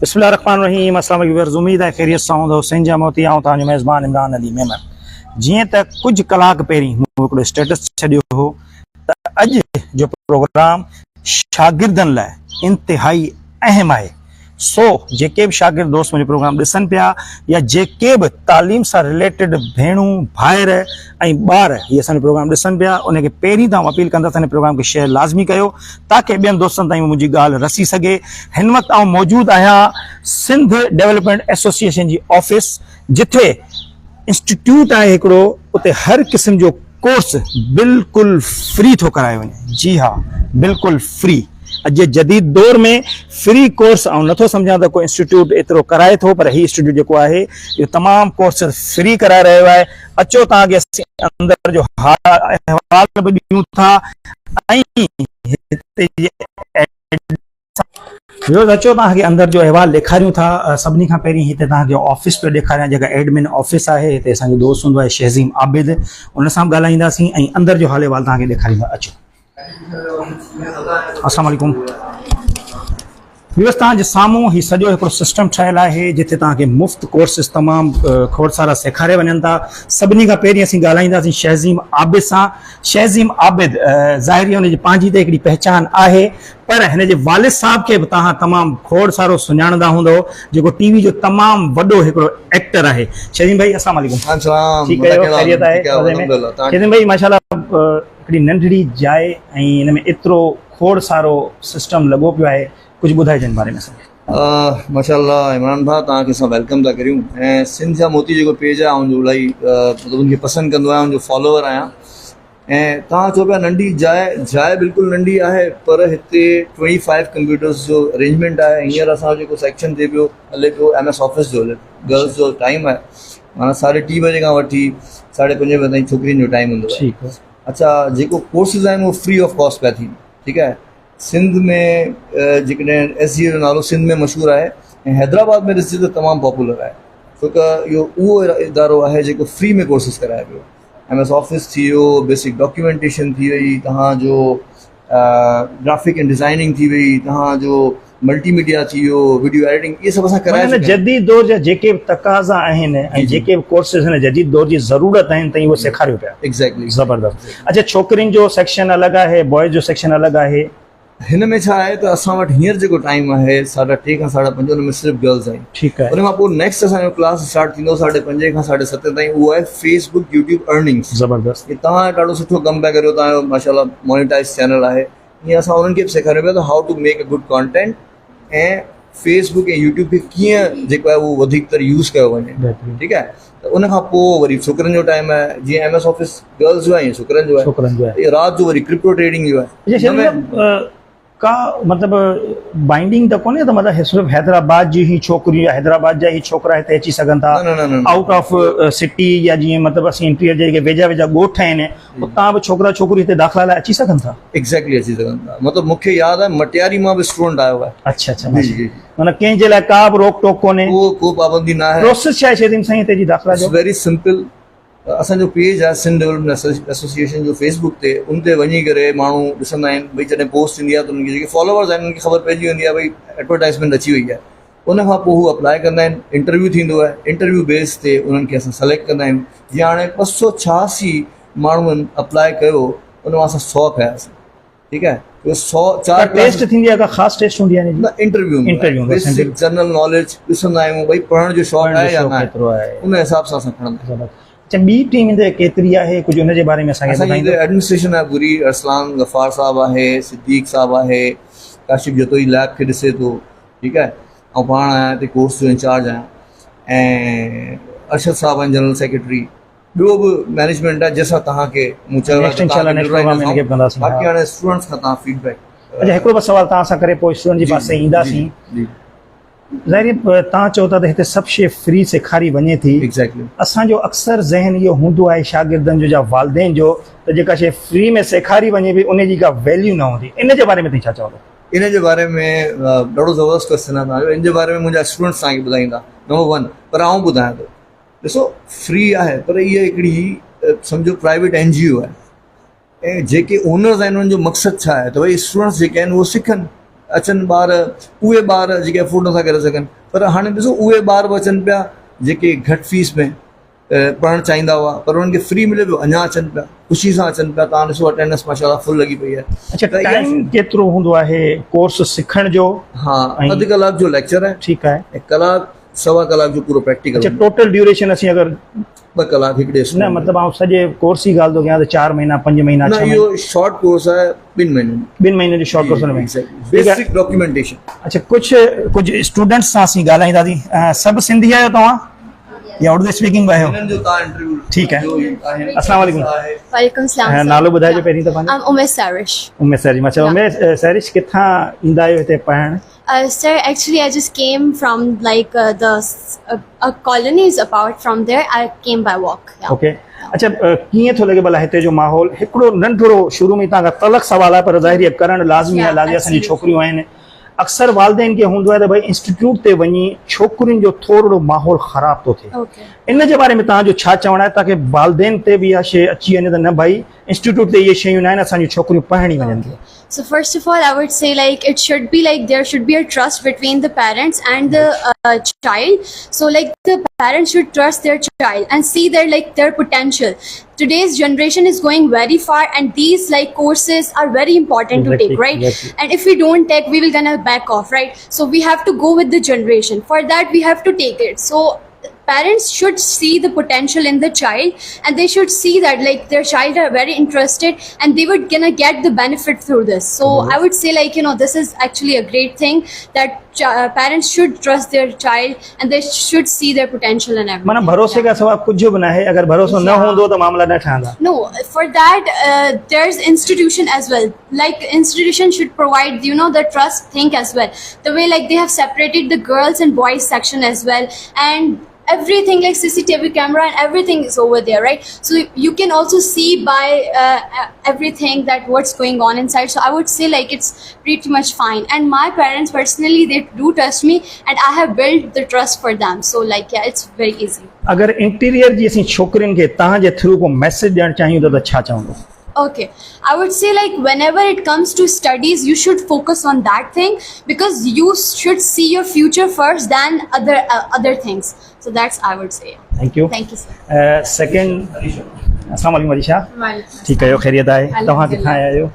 बिस्मिल्लाहिर्रहमानिर्रहीम। अस्सलाम वालेकुम। उम्मीद है खैरियत सां हूंदो। सिंजा मोती आऊं तव्हांजो मेज़बान इमरान अली मेमन। जीअं त कुझु कलाक पहिरीं मूं हिकिड़ो स्टेटस छॾियो हो त अॼु जो प्रोग्राम शागिर्दनि लाइ इंतिहाई अहम आहे। सो जेके बि शागिर्द दोस्त मुंहिंजो प्रोग्राम ॾिसनि पिया या जेके बि तालीम सां रिलेटेड भेणूं भाइर ऐं ॿार इहे असांजो प्रोग्राम ॾिसनि पिया, उनखे पहिरीं त अपील कंदसि हिन प्रोग्राम खे शेयर लाज़मी कयो ताकी ॿियनि दोस्तनि ताईं मुंहिंजी ॻाल्हि रसी सघे। हिन वक़्तु आउं मौजूदु आहियां सिंध डेवलपमेंट एसोसिएशन जी ऑफिस, जिथे इंस्टीट्यूट आहे हिकिड़ो, उते हर क़िस्म जो कोर्स बिल्कुलु फ्री थो करायो वञे। जी हा, बिल्कुलु फ्री। अॼु जे जदीद दौर में फ्री कोर्स ऐं नथो सम्झां त कोई इंस्टीट्यूट एतिरो कराए थो, पर हीउ इंस्टीट्यूट जेको आहे इहो तमामु कोर्स फ्री कराए रहियो आहे। अचो तव्हांखे असीं अंदरि जो अहवाल बि ॾियूं था ऐं हिते अचो तव्हांखे अंदरि जो अहवाल ॾेखारियूं था। सभिनी खां पहिरीं हिते तव्हांखे ऑफिस पियो ॾेखारियां, जेका एडमिन ऑफिस आहे। हिते असांजो दोस्त हूंदो आहे शहज़ीम आबिद, उन सां बि ॻाल्हाईंदासीं ऐं अंदरि जो हाल अहवाल तव्हांखे ॾेखारींदा। अचो। अस्सलाम वालेकुम। व्यवस्था जे साम्हूं ही सॼो हिकिड़ो सिस्टम ठहियल आहे जिथे तव्हांखे मुफ़्त कोर्सिस तमामु खोड़ सारा सेखारे वञनि था। सभिनी खां पहिरीं असीं ॻाल्हाईंदासीं शहज़ीम आबिद सां। शहज़ीम आबिद ज़ाहिरी हुनजी पंहिंजी त हिकिड़ी पहचान आहे, पर हिन जे वालिद साहब खे बि तव्हां तमामु खोड़ सारो सुञाणंदा हूंदो, जेको टीवी जो तमामु वॾो हिकिड़ो एक्टर आहे। शहज़ीम भाई अस्सलाम वालेकुम। ठीक है, खैरियत आहे? शहज़ीम भाई माशाल्लाह हिकिड़ी नंढड़ी जाइ ऐं हिन में एतिरो खोड़ सारो सिस्टम लॻो पियो आहे, कुछ ॿुधाए जिन बारे में असांखे। माशाल्लाह इमरान भाउ, तव्हांखे असां वेलकम था करियूं। ऐं सिंध जा मोती जेको पेज आहे उनजो इलाही मतिलबु उनखे पसंदि कंदो आहियां, उनजो फॉलोवर आहियां। ऐं तव्हां चओ पिया नंढी जाइ बिल्कुलु नंढी आहे, पर हिते 25 कंप्यूटर्स जो अरेंजमेंट आहे। हींअर असांजो जेको सेक्शन थिए पियो हले पियो MS ऑफिस जो, गर्ल्स जो टाइम आहे माना 3:30 बजे खां वठी 5:30 बजे ताईं छोकिरियुनि जो टाइम हूंदो आहे। अच्छा, जेको कोर्सिस आहिनि उहो फ्री ऑफ कॉस्ट पिया थियनि। ठीकु आहे। सिंध में जेकॾहिं SGA जो नालो सिंध में मशहूरु आहे ऐं हैदराबाद में ॾिसिजे त तमामु पॉपुलर आहे, छो त इहो उहो इदारो आहे जेको फ्री में कोर्सिस कराए पियो। MS ऑफिस थी वियो, बेसिक डॉक्यूमेंटेशन थी वई, तव्हांजो ग्राफिक एंड डिज़ाइनिंग थी वई, तव्हांजो मल्टीमीडिया थी वियो, वीडियो एडिटिंग, इहे सभु असां कराए। जदीद दौर जा जेके बि तक़ाज़ा आहिनि ऐं जेके बि कोर्सिस हिन जदीद दौर जी ज़रूरत आहिनि त उहो सेखारियो पिया। एग्ज़ैक्टली, ज़बरदस्त। अच्छा, छोकिरियुनि जो सेक्शन अलॻि आहे, बॉयज़ जो सेक्शन अलॻि आहे। हिन में छा आहे त असां वटि हींअर जेको टाइम आहे 3:30 खां 5:30 हुन में सिर्फ़ु गर्ल्स आहिनि। ठीकु आहे। उन खां पोइ नेक्स्ट असांजो क्लास स्टार्ट थींदो 5:30 खां 7:30 ताईं, उहो आहे फेसबुक यूट्यूब अर्निंग्स। ज़बरदस्त। तव्हां ॾाढो सुठो कमु पिया करियो, तव्हांजो माशाल्लाह मोनेटाइज़ चैनल आहे। ईअं असां उन्हनि खे बि सेखारियो पिया त how to make a good content ऐं फेसबुक ऐं यूट्यूब खे कीअं जेको आहे उहो वधीकतर यूज़ कयो वञे। ठीकु आहे। त उन खां पोइ वरी छोकिरनि जो टाइम आहे, जीअं MS ऑफिस गर्ल्स जो आहे, छोकिरनि जो आहे। राति जो वरी क्रिप्टो ट्रेडिंग जो आहे। का मतिलबु बाइंडिंग त कोन्हे त मतिलबु सिर्फ़ु हैदराबाद जी ही छोकिरियूं या हैदराबाद जा ही छोकिरा हिते अची सघनि था? आउट ऑफ सिटी या जीअं मतिलबु असीं इंटीरियर जे जेके वेझा वेझा ॻोठ आहिनि उतां बि छोकिरा छोकिरियूं हिते दाख़िला लाइ अची सघनि था? एग्ज़ैक्टली अची सघनि था। मतिलबु मूंखे यादि आहे मटियारी मां बि स्टूडेंट आयो आहे। अच्छा अच्छा, माना कंहिंजे लाइ का बि रोक टोक कोन्हे, को पाबंदी न आहे। प्रोसेस छा आहे शहज़ीम साईं हिते जी दाख़िला जो? Very simple. असांजो पेज आहे सिंध डेवलपमेंट एसोसिएशन जो फेसबुक ते, उन ते वञी करे माण्हू ॾिसंदा आहिनि। भई जॾहिं पोस्ट ईंदी आहे त उनखे जेके फॉलोवर्स आहिनि उनखे ख़बर पइजी वेंदी आहे भई एडवर्टाइज़मेंट अची वई आहे। उन खां पोइ हू अप्लाई कंदा आहिनि, इंटरव्यू थींदो आहे। इंटरव्यू बेस ते उन्हनि खे असां सेलेक्ट कंदा आहियूं। जीअं हाणे 286 माण्हुनि अप्लाई कयो, उन मां असां 100 कयासीं। ठीकु आहे। 104 टेस्ट थींदी आहे, का ख़ासि टेस्ट हूंदी आहे? इंटरव्यू बेसिक जनरल नॉलेज ॾिसंदा आहियूं, भई पढ़ण जो शौक़ु आहे या न, उन हिसाब सां असां खणंदा आहियूं। अच्छा, ॿी टीम हिते केतिरी आहे, कुझु हुन जे बारे में असांखे ॿुधाईंदो? एडमिनिस्ट्रेशन आहे पूरी, अरसलान गफ़ार साहब आहे, सिद्दीक साहब आहे, काशिफ जतोई लैब खे ॾिसे थो। ठीकु आहे। ऐं पाण आहियां हिते कोर्स जो इंचार्ज आहियां, ऐं अरशद साहब आहिनि जनरल सेक्रेटरी। ॿियो बि मैनेजमेंट आहे जंहिंसां तव्हांखे मूं चयो बाक़ी हाणे स्टूडेंट्स खां तव्हां फीडबैक। अच्छा, हिकिड़ो बि सवाल तव्हां सां करे पोइ स्टूडेंट जी पासे ईंदासीं। ज़ाहिर तव्हां चओ था त हिते सभु शइ फ्री सेखारी वञे थी। एग्ज़ैक्टली। असांजो अक्सर ज़हन इहो हूंदो आहे शागिर्दनि जो या वालिदैन जो त जेका शइ फ्री में सेखारी वञे पई उन जी का वैल्यू न हूंदी। इन जे बारे में तव्हां छा चओ था? इन जे बारे में ॾाढो ज़बरदस्त क्वेश्चन आहे तव्हांजो। इन जे बारे में मुंहिंजा स्टूडेंट्स तव्हांखे ॿुधाईंदा। नंबर 1, पर आउं ॿुधायां थो, ॾिसो फ्री आहे पर इहा हिकिड़ी सम्झो प्राइवेट NGO आहे, ऐं जेके ओनर्स आहिनि उन्हनि जो मक़सदु छा आहे त भई स्टूडेंट्स जेके आहिनि उहो सिखनि। अचनि ॿार उहे ॿार जेके अफोर्ड नथा करे सघनि, पर हाणे ॾिसो उहे ॿार बि अचनि पिया जेके घटि फीस में पढ़णु चाहींदा हुआ, पर उन्हनि खे फ्री मिले पियो, अञा अचनि पिया, ख़ुशी सां अचनि पिया। तव्हां ॾिसो अटेंडेंस माशाल्लाह फुल लॻी पई आहे। अच्छा, टाइम केतिरो हूंदो आहे कोर्स सिखण जो? हाँ, अधु कलाक जो लेक्चर आहे, ठीकु आहे, ऐं कलाक सवा कलाक जो पूरो प्रैक्टिकल। अच्छा, टोटल ड्यूरेशन असीं अगरि 2 कलाक हिकिड़े न मतिलबु आउं सॼे कोर्स जी ॻाल्हि थो कयां त 4 महीना 5 महीना न, 6 महीना? इहो शॉर्ट कोर्स आहे 2 महीननि 2 महीने जो शॉर्ट कोर्स में। Basic documentation. अच्छा, कुझु स्टूडेंट्स सां असीं ॻाल्हाईंदासीं। सभु सिंधी आहियो तव्हां या उर्दू स्पीकिंग बि आहियो? हिननि जो तव्हां इंटरव्यू ठीकु आहे। अस्सलाम वालेकुम। वालेकुम सलाम। नालो ॿुधाइजो पहिरीं त पंहिंजो। उमेश सारिश। उमेश सैरिश। अच्छा, उमेश सैरिश किथां ईंदा आहियो हिते पढ़णु? Sir, actually, I just came from like a colony is apart from there. I came by walk. Yeah. Okay. अच्छा, कीअं थो लॻे भला हिते जो माहौल? हिकिड़ो नंढिड़ो शुरू में तव्हां खां तलक सवाल आहे, पर ज़ाहिर आहे करणु लाज़मी आहे, लाज़मी असांजी छोकिरियूं आहिनि। अक्सर वालदेन खे हूंदो आहे त भई इंस्टीट्यूट ते वञी छोकिरियुनि जो थोरो माहौल ख़राब थो थिए। Okay. इन जे बारे में तव्हांजो छा चवणु आहे ताकी वालदेन ते बि इहा शइ अची वञे त न भाई इंस्टीट्यूट ते इहे शयूं न आहिनि, असांजी छोकिरियूं पढ़णी वञनि थियूं? So first of all, I would say like it should be like there should be a trust between the parents and the child. So like the parents should trust their child and see their potential. Today's generation is going very far, and these like courses are very important to take, right? Exactly. And if we don't take, we will gonna back off, right? So we have to go with the generation. For that, we have to take it. So parents should see the potential in the child, and they should see that like their child are very interested and they would gonna get the benefit through this. So I would say like this is actually a great thing that parents should trust their child and they should see their potential and everything. माना भरोसे का सवाल कुछ भी ना है, अगर भरोसा न हो तो मामला न ठहंदा। No, for that there's institution as well. Like institution should provide the trust thing as well. The way like they have separated the girls and boys section as well, and everything like CCTV camera and everything is over there, right? So you can also see by everything that what's going on inside. So I would say like it's pretty much fine. And my parents personally, they do trust me, and I have built the trust for them. So like yeah, it's very easy. अगर interior जी असीं छोकरियुनि खे तव्हां जे through को message ॾियणु चाहियूं त छा चवंदो? Okay, I would say like whenever it comes to studies, you should focus on that thing because you should see your future first than other things. So that's I would say. Thank you. Thank you, sir. Second, अस्सलाम वालेकुम अलीशा। ठीक है, खैरियत आहे? तव्हां किथां आया आहियो?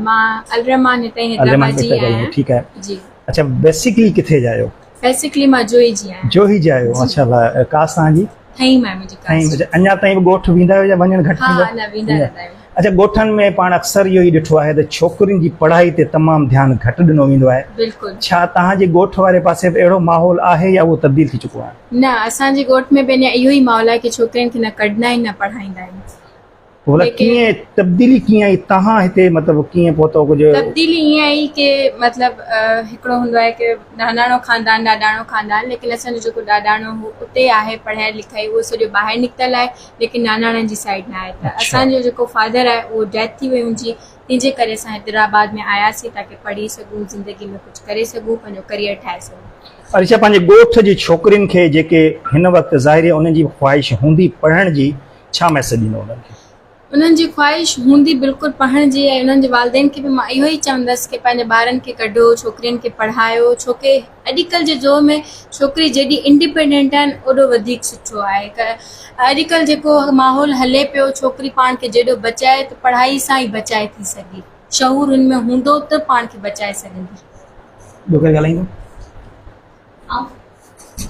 मां अलरमान हिते हैदराबाद जी आहियां। ठीक है जी। अच्छा, बेसिकली किथे जा आहियो? बेसिकली मां जोही जी आहियां। जोही जा आहियो, माशाल्लाह। कास्ट तव्हांजी? ठही में मुंहिंजी कास्ट। अञा ताईं बि ॻोठ वेंदा आहियो या वञणु घटि थींदो? हा, न वेंदा रहंदा आहियूं। अच्छा, ॻोठनि में पाण अक्सर इहो ई ॾिठो आहे त छोकिरियुनि जी पढ़ाई ते तमामु ध्यानु घटि ॾिनो वेंदो आहे। बिल्कुलु। छा तव्हांजे ॻोठ वारे पासे बि अहिड़ो माहौल आहे या उहो तब्दील थी चुको आहे? न, असांजे ॻोठ में बि इहो ई माहौल आहे की छोकिरियुनि खे न कढंदा आहिनि, न पढ़ाईंदा आहिनि। कीअं तब्दीली कीअं आई तव्हां हिते, मतिलबु कीअं पहुतो? कुझु तब्दीली ईअं आई की मतिलबु हिकिड़ो हूंदो आहे की नानाणो ख़ानदान ॾाॾाणो ख़ानदान, लेकिन असांजो जेको ॾाॾाणो हो उते आहे पढ़ाई लिखाई, उहो सॼो ॿाहिरि निकितल आहे, लेकिन नानाणनि जी साइड न आहे। त असांजो जेको फादर आहे उहो डेथ थी वई हुनजी, तंहिंजे करे असां हैदराबाद में आयासीं ताकी पढ़ी सघूं, ज़िंदगी में कुझु करे सघूं, पंहिंजो करियर ठाहे सघूं। अच्छा, पंहिंजे ॻोठ जी छोकिरियुनि खे जेके हिन वक़्तु ज़ाहिर आहे उन्हनि जी ख़्वाहिश हूंदी पढ़ण जी, छा मैसेज ॾींदो उन्हनि खे? उन्हनि जी ख़्वाहिश हूंदी बिल्कुलु पढ़ण जी, ऐं उन्हनि जे वालदेन खे बि मां इहो ई चवंदसि की पंहिंजे ॿारनि खे कढो, छोकिरियुनि खे पढ़ायो, छोकी अॼुकल्ह जे दौर में छोकिरी जेॾी इंडिपेंडेंट आहिनि ओॾो वधीक सुठो आहे। अॼुकल्ह जेको माहौल हले पियो, छोकिरी पाण खे जेॾो बचाए त पढ़ाई सां ई बचाए थी सघे, शऊर हुन में हूंदो त पाण खे बचाए सघंदी। ॿियो केरु ॻाल्हाईंदो?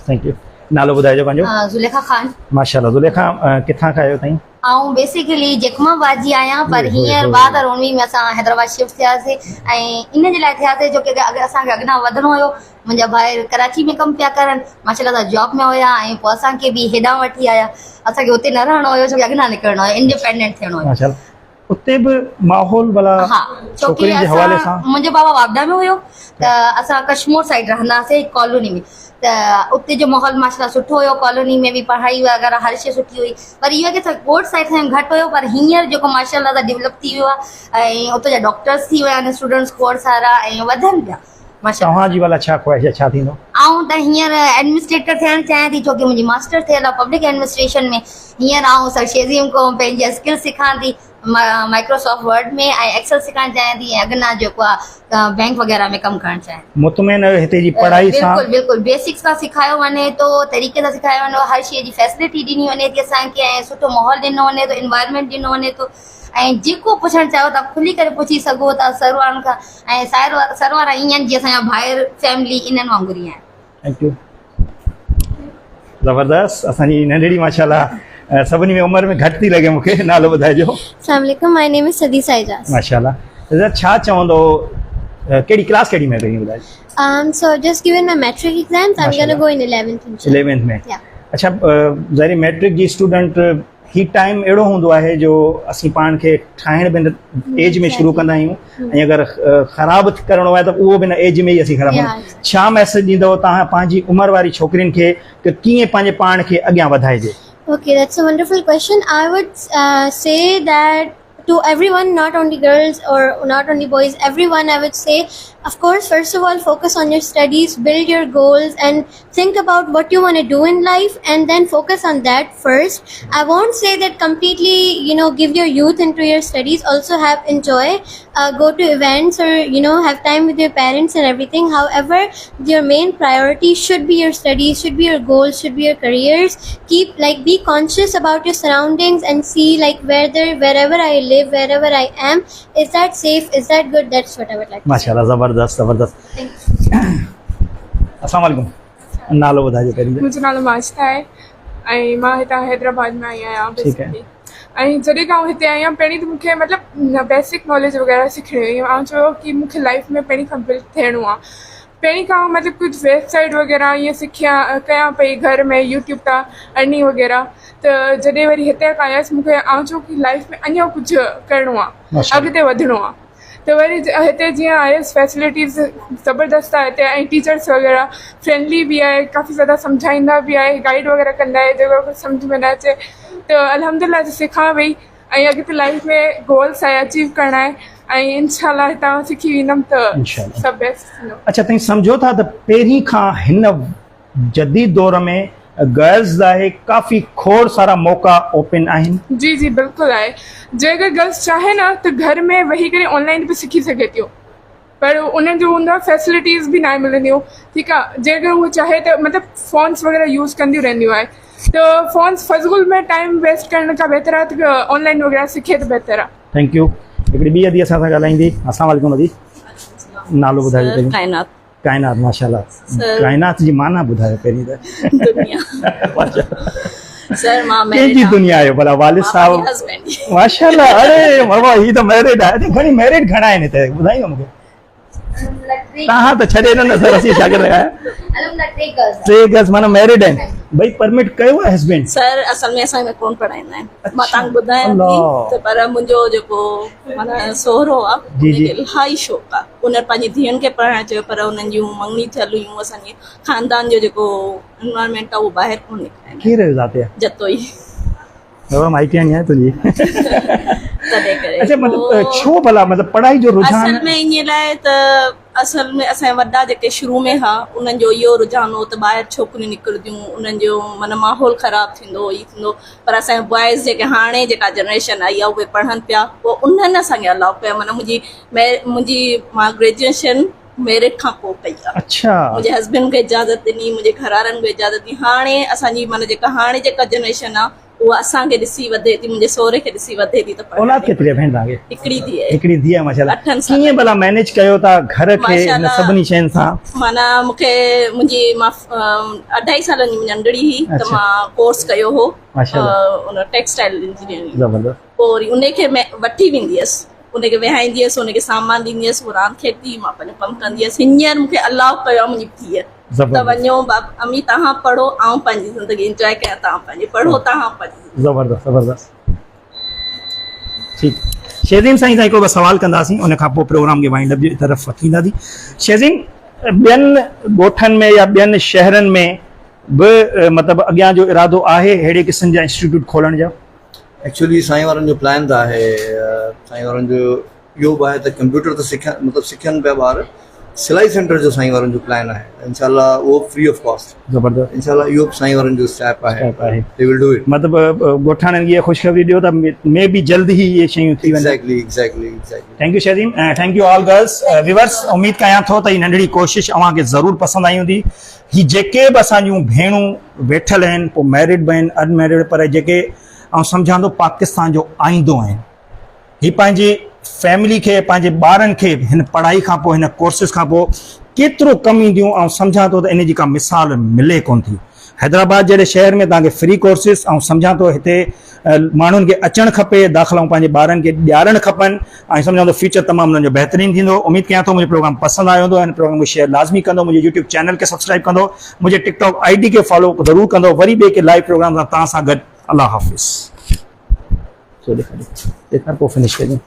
Thank U. नालो ॿुधाइजो पंहिंजो। ज़ुलेखा ख़ान। माशाल्लाह। ज़ुलेखा, किथां खां आहियो तव्हीं? ऐं बेसिकली जखमाबाद जी आहियां, पर हींअर 2019 में असां हैदराबाद शिफ्ट थियासीं, ऐं इन जे लाइ थियासीं जो की अगरि असांखे अॻियां वधिणो हुयो। मुंहिंजा भाउ कराची में कमु पिया करनि, माशाल्लाह जॉब में हुया, ऐं पोइ असांखे बि हेॾां वठी आया। असांखे हुते न रहणो हुयो, छोकी अॻियां निकिरणो हुयो, इंडिपेंडेंट थियणो हुयो। माशाल्लाह। उते बि माहौल भला? हा, छोकी मुंहिंजो बाबा वापडा में हुयो, त असां कश्मीर साइड रहंदासीं कॉलोनी में, त उते जो माहौल माशाल्लाह सुठो हुयो। कॉलोनी में बि पढ़ाई वग़ैरह हर शइ सुठी हुई, पर इहो की कोर्ट साइड खां घटि हुयो, पर हींअर जेको माशाल्लाह सां डेवलप थी वियो आहे, ऐं उते जा डॉक्टर्स थी विया आहिनि, स्टूडेंट्स कोर्स वारा, ऐं वधनि पिया माशाल्लाह। तव्हांजी भला छा ख़्वाहिश, छा थींदो? आऊं त हींअर एडमिनिस्ट्रेटर थियणु चाहियां थी, छोकी मुंहिंजी मास्टर थियल आहे पब्लिक एडमिनिस्ट्रेशन में। हींअर आऊं सरशेज़िम को पंहिंजी स्किल सिखां थी, माइक्रोसॉफ्ट वर्ड में ऐं एक्सेल सिखणु चाहियां थी ऐं अॻियां जेको आहे बैंक वग़ैरह में कमु करणु चाहियां थी। मुतमिन आहियो हिते जी पढ़ाई सां? बिल्कुलु बिल्कुलु बेसिक्स खां सिखायो वञे थो, तरीक़े सां सिखायो वञे, हर शइ जी फैसिलिटी ॾिनी वञे थी असांखे, ऐं सुठो माहौल ॾिनो वञे थो, इन्वायरमेंट ॾिनो वञे थो, ऐं जेको पुछणु चाहियो था खुली करे पुछी सघो था सर वारनि खां। ऐं सर वारा ईअं आहिनि जीअं असांजा भाइर फैमिली इन्हनि वांगुरु ई आहिनि। Thank U. ज़बरदस्त। असांजी नंढड़ी माशाल्लाह सभिनी में उमिरि में घटि थी लॻे मूंखे। नालो ॿुधाइजो। अस्सलाम वालेकुम, माय नेम इज सदीसा एजाज। माशाल्लाह। छा चवंदो, कहिड़ी क्लास कहिड़ी में कई ॿुधाइजो? So just given my metric exams, I'm gonna Mashallah. go in 11th. inshallah. 11th में? Yeah. अच्छा, ज़ाहिर मैट्रिक जी स्टूडेंट ही टाइम अहिड़ो हूंदो आहे जो असीं पाण खे ठाहिण बि हिन एज में शुरू कंदा आहियूं, ऐं अगरि ख़राबु करिणो आहे त उहो बि हिन एज में ई असीं ख़राबु Yeah. कंदा। छा मैसेज ॾींदव तव्हां पंहिंजी उमिरि वारी छोकिरियुनि खे कि कीअं पंहिंजे पाण खे अॻियां वधाइजे? Okay, that's a wonderful question. I would say that to everyone, not only girls or not only boys, everyone, I would say, of course, first of all, focus on your studies, build your goals, and think about what you want to do in life, and then focus on that first. I won't say that completely, give your youth into your studies. Also enjoy, go to events, or, have time with your parents and everything. However, your main priority should be your studies, should be your goals, should be your careers. Be conscious about your surroundings and see, wherever I live, wherever I am, is that safe, is that good? That's what I would like to say. माशाल्लाह, ज़बरदस्त ज़बरदस्त। अस्सलाम वालेकुम। नालो ॿुधाइजो पहिरीं। मुंहिंजो नालो माजिदा आहे ऐं मां हितां हैदराबाद में आई आहियां ठीकु आहे। बेसिकली। ऐं जॾहिं खां हिते आई आहियां पहिरीं त मूंखे मतिलबु बेसिक नॉलेज वग़ैरह सिखणी हुई। ऐं चयो कि मूंखे लाइफ में पहिरीं खां बिल्ड थियणो आहे। पहिरीं खां मतिलबु कुझु वेबसाइट वग़ैरह ईअं कयां पई घर में यूट्यूब तां अर्निंग वग़ैरह। त जॾहिं वरी हिते खां आयसि मूंखे चयो कि लाइफ में अञा कुझु करिणो आहे, अॻिते वधिणो आहे। त वरी हिते जीअं आयसि फैसिलिटीज़ ज़बरदस्त आहे हिते, ऐं टीचर्स वग़ैरह फ्रेंडली बि आहे, काफ़ी ज़्यादा सम्झाईंदा बि आहे, गाइड वग़ैरह कंदा आहे जेको कुझु सम्झ में न अचे त अल्हम्दुलिल्लाह सिखां वई। ऐं अॻिते लाइफ में गोल्स आहे अचीव करणा आहे, ऐं इंशाल्लाह हितां सिखी वेंदमि त सभु बेस्ट थींदो। अच्छा, तव्हां सम्झो था त पहिरीं खां हिन जदीद दौर में गर्ल्स लाइ काफ़ी खोड़ सारा मौक़ा ओपन आहिनि? जी जी बिल्कुलु आहे। जे अगरि गर्ल्स चाहे न त घर में वेही करे ऑनलाइन बि सिखी सघे थी, पर उन्हनि जो हूंदो आहे फैसिलिटीज़ बि न मिलंदियूं। ठीकु आहे, जे अगरि उहो चाहे त मतिलबु फ़ोन्स वग़ैरह यूज़ कंदियूं रहंदियूं आहे, त फ़ोन्स फज़ूल में टाइम वेस्ट करण खां बहितर आहे त ऑनलाइन वग़ैरह सिखे त बहितर आहे। Thank U. हिकिड़ी ॿी अदी असां सां ॻाल्हाईंदी। अस्सलाम वालेकुम अदी। नालो ॿुधायो पहिरीं। कायनात। कायनात, माशाल्लाह। कायनात जी माना ॿुधायो पहिरीं त। दुनिया। सर मां कंहिंजी दुनिया आहियो भला? वालिद साहब? हस्बैंड। माशाल्लाह। अरे बाबा, ही त मैरिड आहे। घणी मैरिड घणा आहिनि हिते ॿुधाईंदो मूंखे? तव्हां त छॾे न सर, असीं छा करे रहिया आहियूं? 3 गर्ल्स माना मैरिड आहिनि। भई परमिट कयो आहे हस्बैंड? सर असल में असां में कोन पढ़ाईंदा आहिनि। मां तव्हांखे ॿुधायां थी त पर मुंहिंजो जेको माना सोहरो आहे जी जी, उनखे इलाही शौक़ु आहे। उन पंहिंजी धीअनि खे पढ़ाइणु चयो, पर उन्हनि जूं मङणी थियल हुयूं, असांजे ख़ानदान जो जेको एनवायरमेंट आहे उहो ॿाहिरि कोन निकिरे। केरु ज़ाते आहे? जतोई। बाबा माइटी आहे तुंहिंजी? तॾहिं करे अच्छा, मतलब छो भला, मतलब पढ़ाई जो रुझान? असल में इन लाइ त असल में असांजा वॾा जेके शुरू में हा उन्हनि जो इहो रुझान हो त ॿाहिरि छोकिरियूं निकिरंदियूं, उन्हनि जो माना माहौल ख़राबु थींदो, ई थींदो। पर असांजा बॉइज़ जेके हाणे जेका जनरेशन आई आहे उहे पढ़नि पिया, पोइ उन्हनि असांखे अलाउ कया। माना मुंहिंजी मां ग्रेजुएशन मैरिड खां पोइ कई आहे। अच्छा। मुंहिंजे हस्बैंड खे इजाज़त ॾिनी, मुंहिंजे घरवारनि खे इजाज़त ॾिनी। हाणे असांजी माना जेका जनरेशन आहे उहा असांखे ॾिसी वधे थी, मुंहिंजे सहुरे खे ॾिसी वधे थी। त औलाद केतिरी भेण तव्हांखे? हिकिड़ी धीउ आहे। हिकिड़ी धीउ आहे, माशाल्लाह। 8 साल। कीअं भला मैनेज कयो था घर खे इन सभिनी शयुनि सां? माना मूंखे मां 2.5 सालनि जी नंढड़ी हुई त मां कोर्स कयो हो उन टेक्सटाइल इंजीनियरिंग। ज़बरदस्त। पोइ वरी उनखे वठी वेंदी हुअसि, उनखे विहाईंदी हुअसि, उनखे सामान ॾींदी हुअसि, उहो रांदि खेॾंदी, मां पंहिंजो कमु कंदी हुअसि। हींअर मूंखे अलाउ कयो आहे मुंहिंजी धीअ त वञो अम्मी तव्हां पढ़ो, ऐं पंहिंजी ज़िंदगी इंजॉय कयां, तव्हां पंहिंजी पढ़ो, तव्हां पंहिंजी। ज़बरदस्त ज़बरदस्त। ठीकु। शेज़ीन साईं सां हिकिड़ो सवाल कंदासीं, उन खां पोइ प्रोग्राम खे वाइंड अप जी तरफ़ वठींदासीं। शेज़ीन, ॿियनि ॻोठनि में या ॿियनि शहरनि में बि मतिलबु अॻियां जो इरादो आहे अहिड़े क़िस्म जा इंस्टीट्यूट खोलण जा? एक्चुअली साईं वारनि जो प्लान त आहे, साईं वारनि जो इहो बि आहे त कंप्यूटर त सिखनि पिया ॿार, सिलाई सेंटर जो साईं वारनि जो प्लान आहे इंशाल्लाह उहो फ्री ऑफ कॉस्ट ज़बरदस्त इंशाल्लाह इहो साईं वारनि जो स्टेप आहे Step आहे। दे विल डू इट मतलब ॻोठाणनि खे ख़ुशख़बरी ॾियो त मे बि जल्द ई इहे शयूं थी वञनि। Exactly thank you Shahzeen, thank you all girls viewers. उम्मीद कयां थो त हीअ नंढड़ी कोशिश अव्हांखे ज़रूरु पसंदि आई हूंदी। ही जेके बि असांजूं भेणूं वेठल आहिनि, पोइ मैरिड बि आहिनि, अनमैरिड, पर जेके ऐं सम्झां थो पाकिस्तान जो आईंदो आहिनि, ही पंहिंजी फैमिली खे, पंहिंजे ॿारनि खे हिन पढ़ाई खां पोइ, हिन कोर्सिस खां पोइ केतिरो कमु ईंदियूं। ऐं सम्झां थो त इन जी का मिसाल मिले कोन थी। हैदराबाद जहिड़े शहर में तव्हांखे फ्री कोर्सिस, ऐं सम्झां थो हिते माण्हुनि खे अचणु खपे, दाख़िलाऊं पंहिंजे ॿारनि खे ॾियारणु खपनि, ऐं सम्झां थो फ्यूचर तमामु हुननि जो बहितरीनु थींदो। उमीद कयां थो मुंहिंजो प्रोग्राम पसंदि आयो हूंदो। हिन प्रोग्राम खे शेयर लाज़मी कंदो, मुंहिंजे यूट्यूब चैनल खे सब्सक्राइब कंदो, मुंहिंजे टिकटॉक ID खे फॉलो ज़रूरु कंदो। वरी ॿिए के लाइव प्रोग्राम सां तव्हां सां गॾु। अल्लाह हाफ़िज़। ॾेखार पोइ फिनिश कयूं।